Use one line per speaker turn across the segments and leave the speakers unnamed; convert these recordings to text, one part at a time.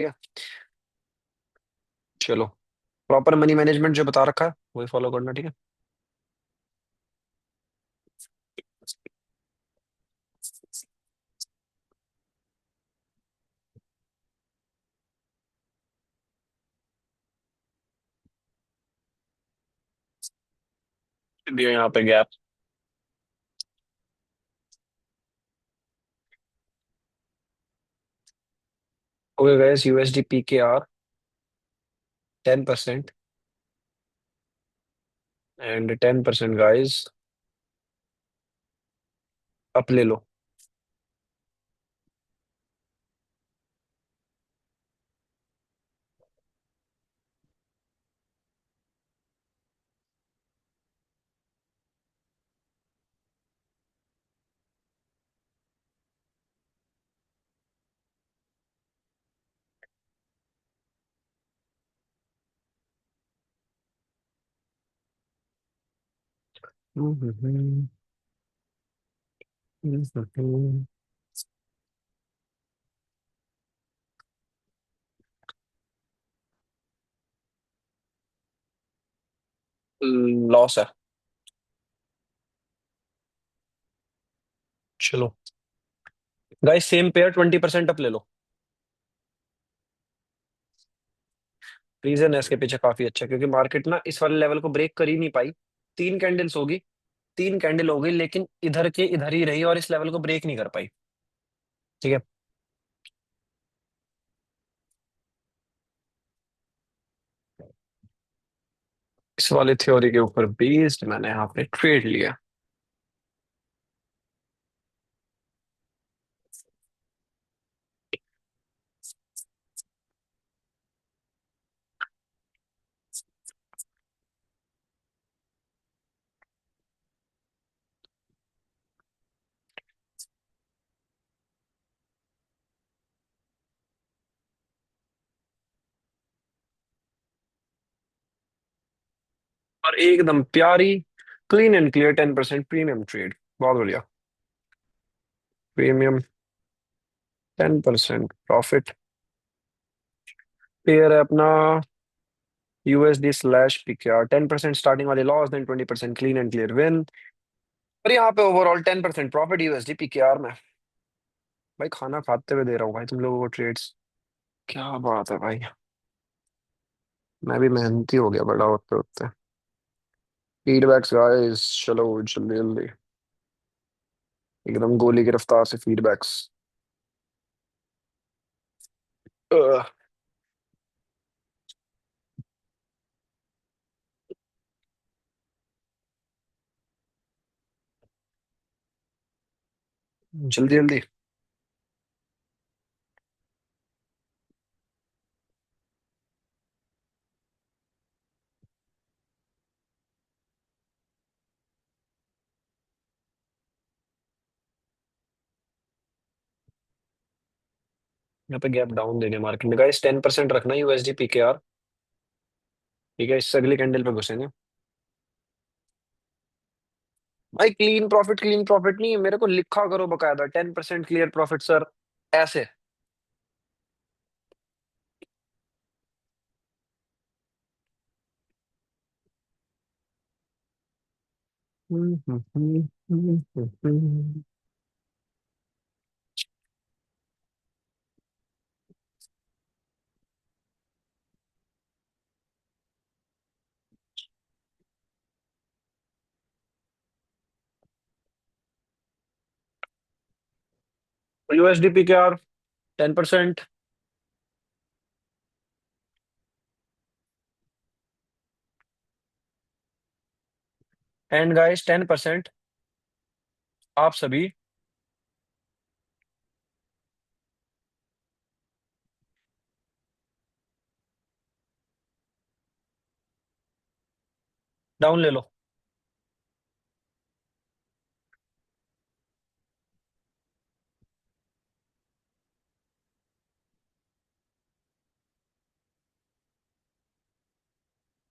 है। चलो, proper money management जो बता रखा है वही फॉलो करना, ठीक है। दिया यहाँ पे gap. Okay guys, USD P के आर 10%। एंड 10% गाइस, अप ले लो। लॉस है। चलो गाइस, सेम पेयर 20% अप ले लो। रीजन है इसके पीछे काफी अच्छा, क्योंकि मार्केट ना इस वाले लेवल को ब्रेक कर ही नहीं पाई। तीन कैंडल्स होगी, तीन कैंडल हो गई, लेकिन इधर के इधर ही रही और इस लेवल को ब्रेक नहीं कर पाई। ठीक है। इस वाले थ्योरी के ऊपर बेस्ड मैंने यहाँ पे ट्रेड लिया। और एकदम प्यारी, clean and clear 10% premium trade. बहुत बढ़िया। Premium 10% profit. पेयर है अपना यूएसडी स्लैश पीकेआर। 10% स्टार्टिंग वाली loss, then 20% clean and clear win. और यहाँ पे ओवरऑल 10% प्रॉफिट यूएसडी पीकेआर में। भाई खाना खाते हुए दे रहा हूँ भाई तुम लोगों को ट्रेड्स। क्या बात है भाई। मैं भी मेहनती हो गया बड़ा होते होते। फीडबैक्स गाइस, चलो जल्दी जल्दी। एकदम गोली की रफ्तार से फीडबैक्स। जल्दी जल्दी। यहाँ पे गैप डाउन देने मार्केट में गाइस, 10% रखना यूएसडी पीकेआर। ठीक है, इससे अगली कैंडल पे घुसेंगे। भाई क्लीन प्रॉफिट नहीं है, मेरे को लिखा करो बकायदा 10% क्लियर प्रॉफिट सर, ऐसे। USD PKR 10%। एंड गाइस 10% आप सभी डाउन ले लो।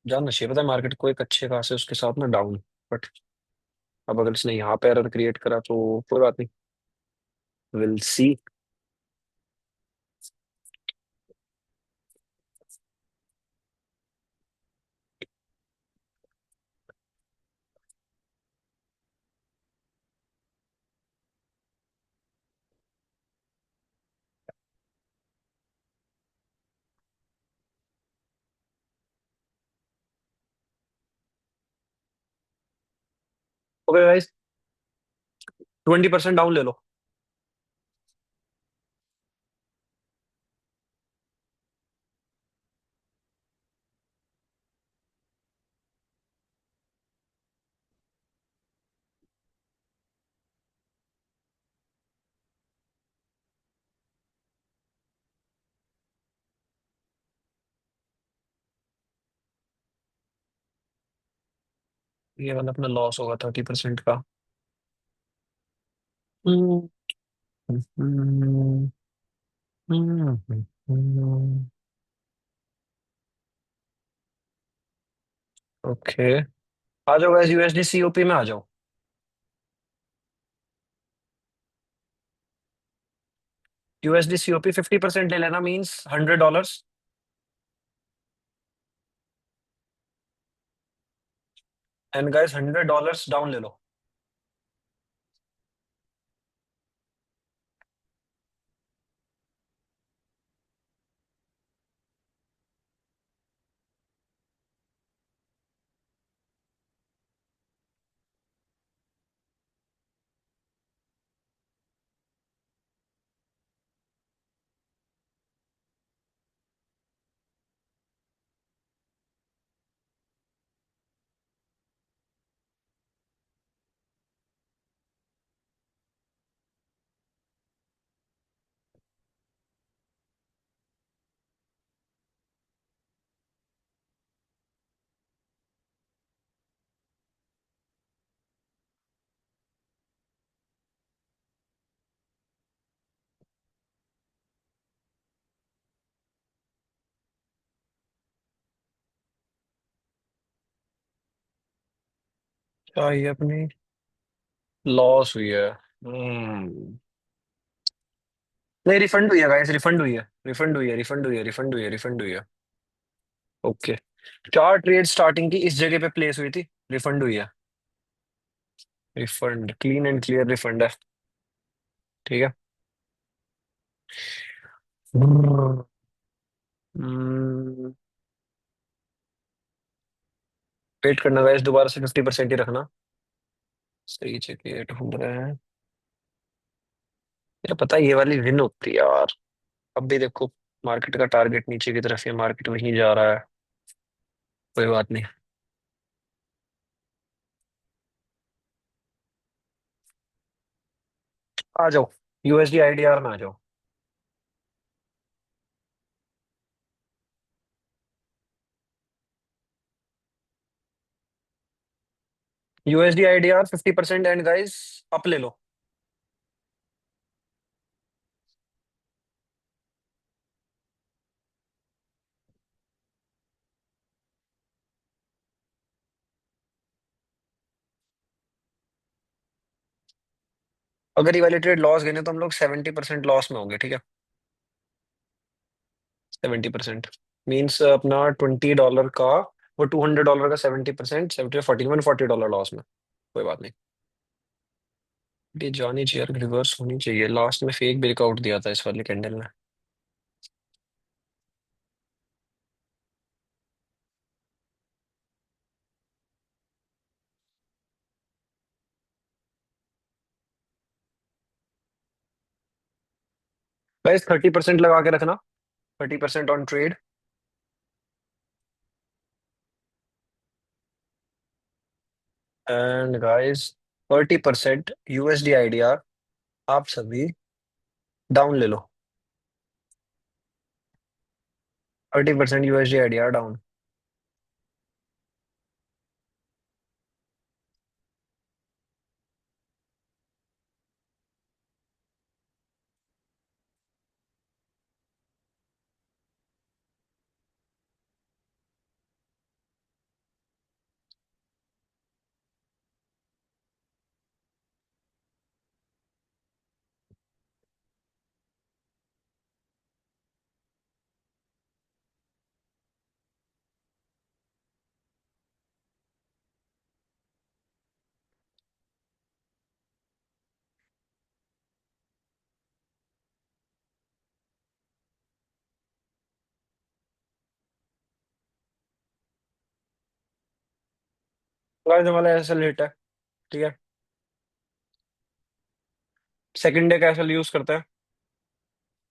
जानना चाहिए, पता है मार्केट को एक अच्छे खासे उसके साथ ना डाउन। बट अब अगर इसने यहाँ पे एरर क्रिएट करा तो कोई बात नहीं, will see. Okay guys, 20% down ले लो। ये वाला अपना लॉस होगा 30% का। हम्म, हम्म, हम्म, ओके, आ जाओ गाइस, यूएसडी सीओपी में आ जाओ। यूएसडी सीओपी 50% ले लेना, मीन्स $100। एंड गाइस, $100 डाउन ले लो। क्या ये अपनी लॉस हुई है? नहीं, रिफंड हुई है गाइस, रिफंड हुई है, रिफंड हुई है, रिफंड हुई है, रिफंड हुई है, रिफंड हुई है। ओके, 4 ट्रेड स्टार्टिंग की इस जगह पे प्लेस हुई थी, रिफंड हुई है। Refund, clean and clear refund है। ठीक है। वेट करना गाइस, दोबारा से 50% ही रखना। सही जगह ढूंढ रहे हैं। यार पता है ये वाली विन होती है यार। अब भी देखो, मार्केट का टारगेट नीचे की तरफ है, मार्केट वहीं जा रहा है। कोई बात नहीं। आ जाओ, यूएसडी आईडीआर में आ जाओ। USD IDR 50% and guys, up ले लो। अगर ये वाली ट्रेड लॉस गई ना, तो हम लोग 70% लॉस में होंगे, ठीक है। 70% मीन्स अपना $20 का, वो $200 का 70%, 140 लॉस में। कोई बात नहीं। ये जानी चाहिए, रिवर्स होनी चाहिए, लास्ट में फेक ब्रेकआउट दिया था इस वाले कैंडल ने। गाइस 30% लगा के रखना, 30% on trade. And guys, 30% USD IDR, आप सभी डाउन ले लो। 30% यूएसडी आईडीआर डाउन। गाइस हमारा ऐसा लेट है। ठीक है। सेकंड डे कैसे यूज करते हैं?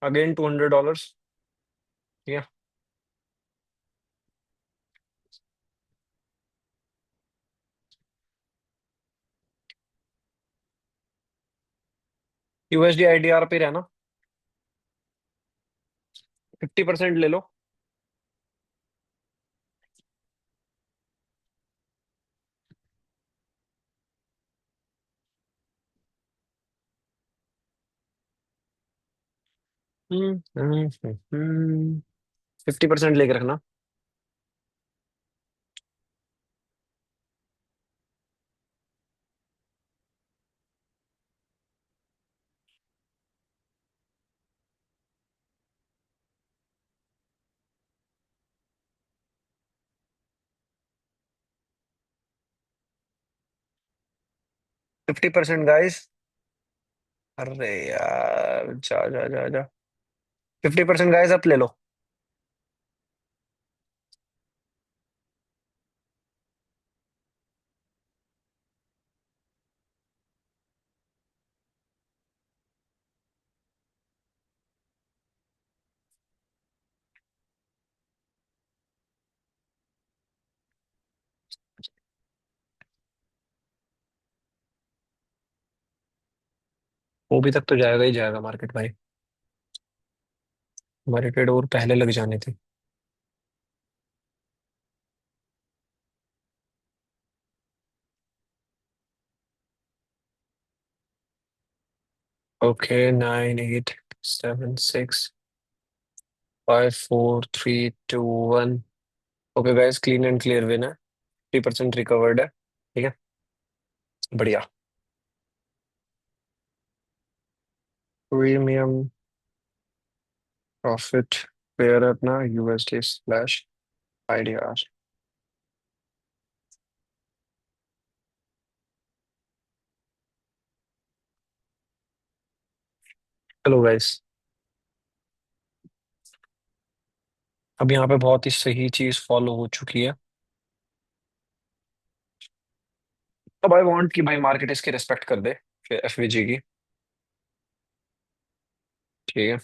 अगेन $200। ठीक है। यूएसडी आईडीआर पे रहना। 50% ले लो। हम्म 50% लेके रखना। 50% गाइस। अरे यार, जा जा जा जा। 50% गाइस, अब ले लो। वो भी तक तो जाएगा ही जाएगा मार्केट भाई। हमारे ट्रेड और पहले लग जाने थे। Okay, 9, 8, 7, 6, 5, 4, 3, 2, 1। Okay guys, clean and clear win है। 50% रिकवर्ड है। ठीक है। बढ़िया। प्रीमियम प्रॉफिट पेयर अपना यूएसडी स्लैश आईडीआर। चलो गाइस, अब यहाँ पे बहुत ही सही चीज फॉलो हो चुकी है। अब आई वांट कि भाई मार्केट इसकी रिस्पेक्ट कर दे, एफवीजी की। ठीक है।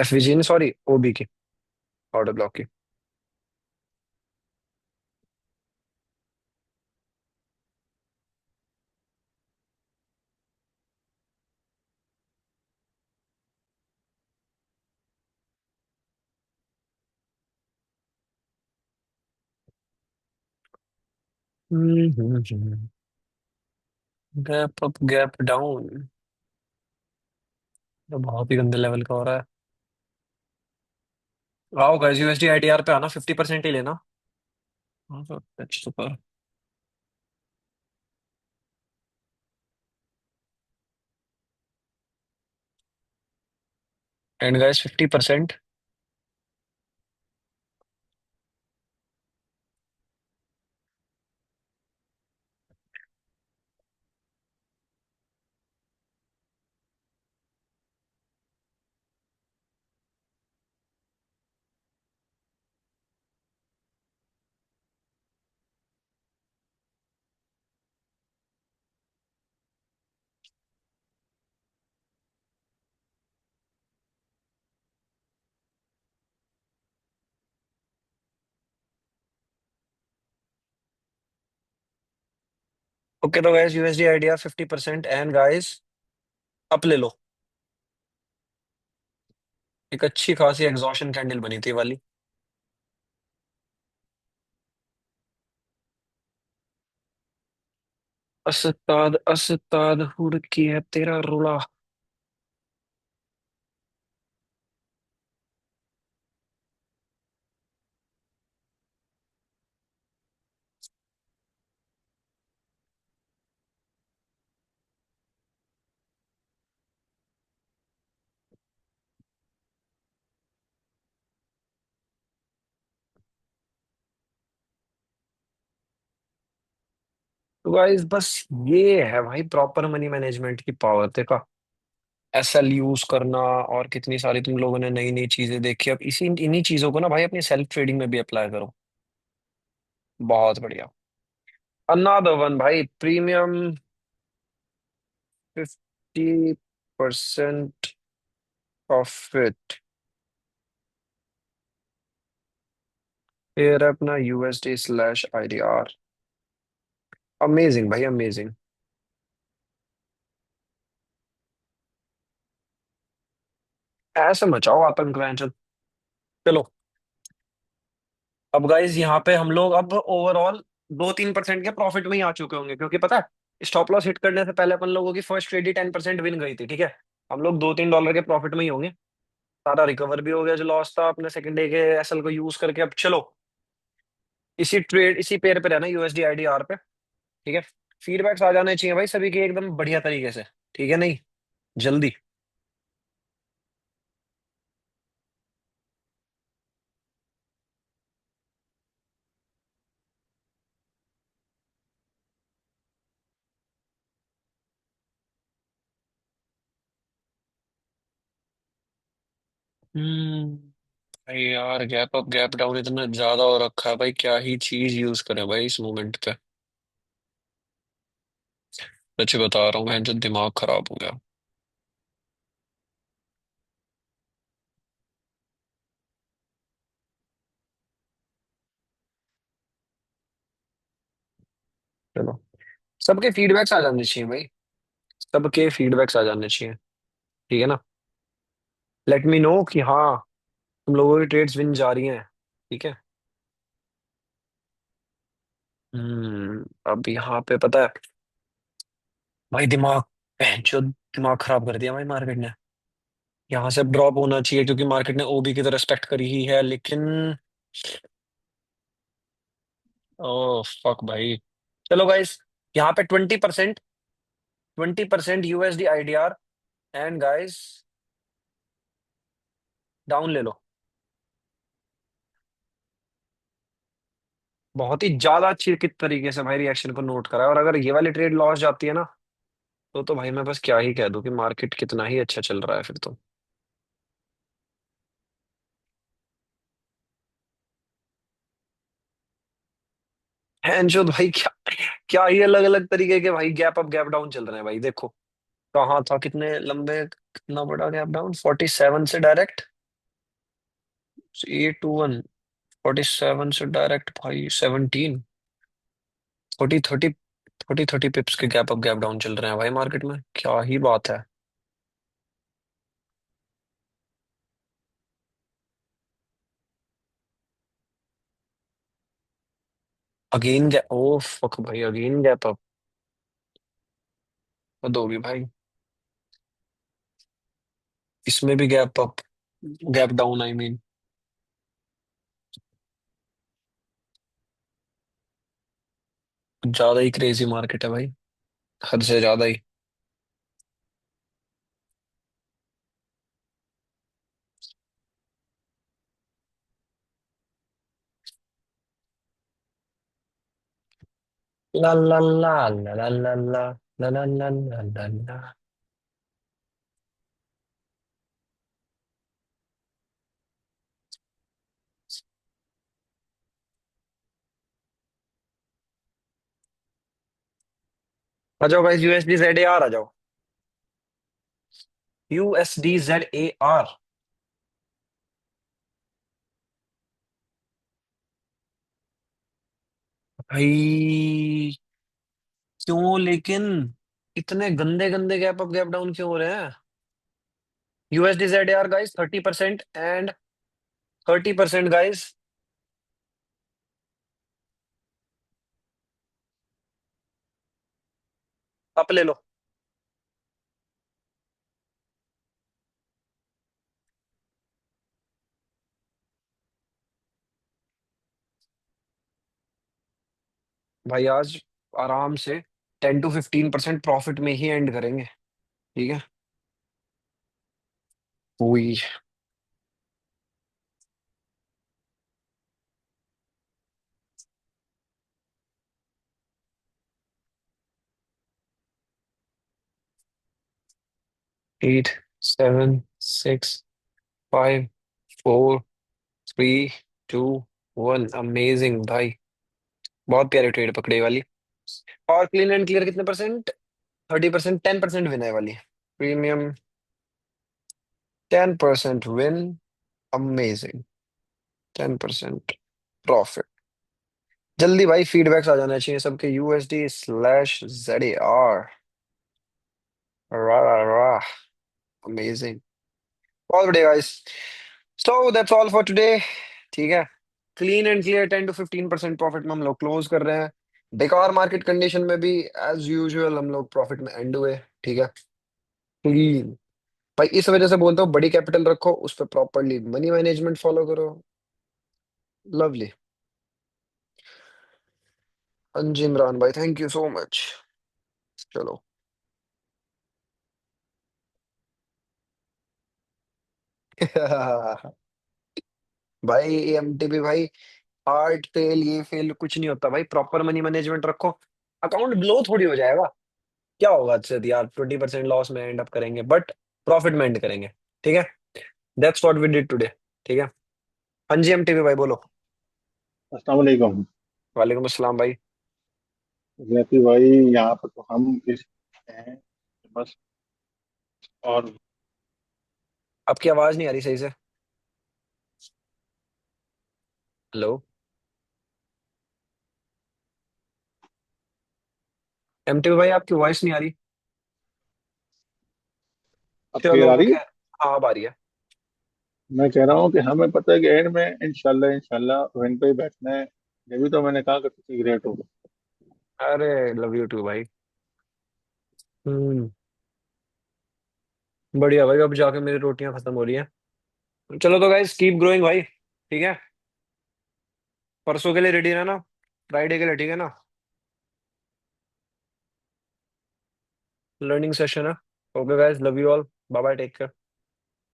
एफवीजी ने, सॉरी, ओबी की, ऑर्डर ब्लॉक की। Gap up gap down. तो बहुत ही गंदे लेवल का हो रहा है। आओ गाइस, यूएसडी आईडीआर पे आना, 50% ही लेना। हाँ तो टच तो कर। And guys, 50%। ओके तो guys, USD IDR 50% and guys, up ले लो। एक अच्छी खासी एग्जॉशन कैंडल बनी थी ये वाली। अस्ताद अस्ताद हुड़की है तेरा रुला। तो गाइस बस ये है भाई प्रॉपर मनी मैनेजमेंट की पावर। देखा, एसएल यूज करना, और कितनी सारी तुम लोगों ने नई नई चीजें देखी। अब इसी इन्हीं चीजों को ना भाई अपनी सेल्फ ट्रेडिंग में भी अप्लाई करो। बहुत बढ़िया। अनदर वन भाई, प्रीमियम 50% प्रॉफिट। फिर अपना यूएसडी स्लैश आईडीआर। अमेजिंग भाई, अमेजिंग। ऐसे मचाओ आतंक वैंचल। चलो, अब गाइस यहाँ पे हम लोग अब ओवरऑल 2-3% के प्रॉफिट में ही आ चुके होंगे, क्योंकि पता है स्टॉप लॉस हिट करने से पहले अपन लोगों की फर्स्ट ट्रेड ही 10% विन गई थी, ठीक है। हम लोग $2-3 के प्रॉफिट में ही होंगे। सारा रिकवर भी हो गया जो लॉस था अपने सेकंड डे के एसएल को यूज करके। अब चलो, इसी ट्रेड इसी पेयर पे रहना, यूएसडी आईडीआर पे, ठीक है। फीडबैक्स आ जाने चाहिए भाई सभी के एकदम बढ़िया तरीके से, ठीक है, नहीं जल्दी। भाई यार, गैप अप गैप डाउन इतना ज्यादा हो रखा है भाई, क्या ही चीज यूज करें भाई इस मोमेंट पे। सच बता रहा हूँ मैं, जो दिमाग खराब हो गया। चलो, सबके फीडबैक्स आ जाने चाहिए भाई। सबके फीडबैक्स आ जाने चाहिए, ठीक है ना। लेट मी नो कि हाँ, तुम लोगों की ट्रेड्स विन जा रही हैं, ठीक है। अब यहाँ पे पता है भाई, दिमाग जो दिमाग खराब कर दिया भाई मार्केट ने। यहाँ से अब ड्रॉप होना चाहिए, क्योंकि मार्केट ने ओबी की तो रेस्पेक्ट करी ही है, लेकिन ओ फक भाई। चलो गाइस, यहाँ पे 20% USD IDR, and guys down ले लो। बहुत ही ज्यादा अच्छी किस तरीके से भाई रिएक्शन को नोट करा है, और अगर ये वाली ट्रेड लॉस जाती है ना, तो भाई मैं बस क्या ही कह दूं कि मार्केट कितना ही अच्छा चल रहा है फिर तो। है जो भाई, क्या क्या ही अलग अलग तरीके के भाई गैप अप गैप डाउन चल रहे हैं भाई, देखो। कहाँ था, कितने लंबे, कितना बड़ा गैप डाउन, 47 से डायरेक्ट 821। 47 से डायरेक्ट भाई 17, 30 30 पिप्स के गैप अप गैप डाउन चल रहे हैं भाई मार्केट में, क्या ही बात है। अगेन गैप, ओ फक भाई, अगेन गैप अप। हद होगी भाई। इसमें भी gap up gap down, I mean. ज्यादा ही क्रेजी मार्केट है भाई, हद से ज्यादा ही। ला ला ला ला ला ला ला ला ला ला ला ला ला। आ जाओ भाई, यूएसडी जेड ए आर आ जाओ। USD Z A R. भाई क्यों लेकिन, इतने गंदे गंदे गैप अप गैप डाउन क्यों हो रहे हैं। USD Z A R guys 30%, and 30% guys. आप ले लो भाई, आज आराम से 10 to 15% प्रॉफिट में ही एंड करेंगे, ठीक है। वही। 8, 7, 6, 5, 4, 3, 2, 1। अमेजिंग भाई, बहुत प्यारी ट्रेड पकड़ी वाली। और क्लीन एंड क्लियर कितने परसेंट? 30%, 10% विन है वाली। Premium 10% win. अमेजिंग। 10% प्रॉफिट। जल्दी भाई फीडबैक्स आ जाना चाहिए सबके, USD/ZAR। राह। अमेजिंग। बहुत बढ़िया guys. So that's all for today. ठीक है। Clean and clear 10 to 15% profit में हम लोग क्लोज कर रहे हैं। बेकार मार्केट कंडीशन में भी एज यूजुअल हम लोग प्रॉफिट में एंड हुए। ठीक है। क्लीन। भाई इस वजह से बोलता हूँ बड़ी कैपिटल रखो, उस पर प्रॉपरली मनी मैनेजमेंट फॉलो करो। लवली। हाँ जी इमरान भाई, थैंक यू सो मच। चलो। भाई एमटीपी भाई, हार्ट फेल ये फेल कुछ नहीं होता भाई, प्रॉपर मनी मैनेजमेंट रखो। अकाउंट ग्लो थोड़ी हो जाएगा। क्या होगा अच्छे यार, 20% लॉस में एंड अप करेंगे बट प्रॉफिट में एंड करेंगे। ठीक है। That's what we did today. ठीक है। हाँ जी एमटीपी भाई बोलो।
अस्सलाम वालेकुम।
वालेकुम अस्सलाम भाई।
जैसे भाई, यहाँ पर तो हम इस हैं बस। और
आपकी आवाज नहीं आ रही सही से। हेलो। एमटीपी भाई आपकी वॉइस नहीं आ रही।
अब
चलो
क्लियर आ रही
ओके।
है।
हाँ अब आ रही है।
मैं कह रहा हूँ कि हमें पता है कि एंड में इंशाल्लाह इंशाल्लाह विन पे ही बैठना है। ये भी तो मैंने कहा कि तुम ग्रेट हो।
अरे लव यू टू भाई। हम्म। बढ़िया भाई, अब जाके मेरी रोटियां खत्म हो रही हैं। चलो तो गाइस कीप ग्रोइंग भाई। ठीक है। परसों के लिए रेडी रहना। फ्राइडे के लिए, ठीक है ना? लर्निंग सेशन है। Okay guys, love you all. Bye bye, take care.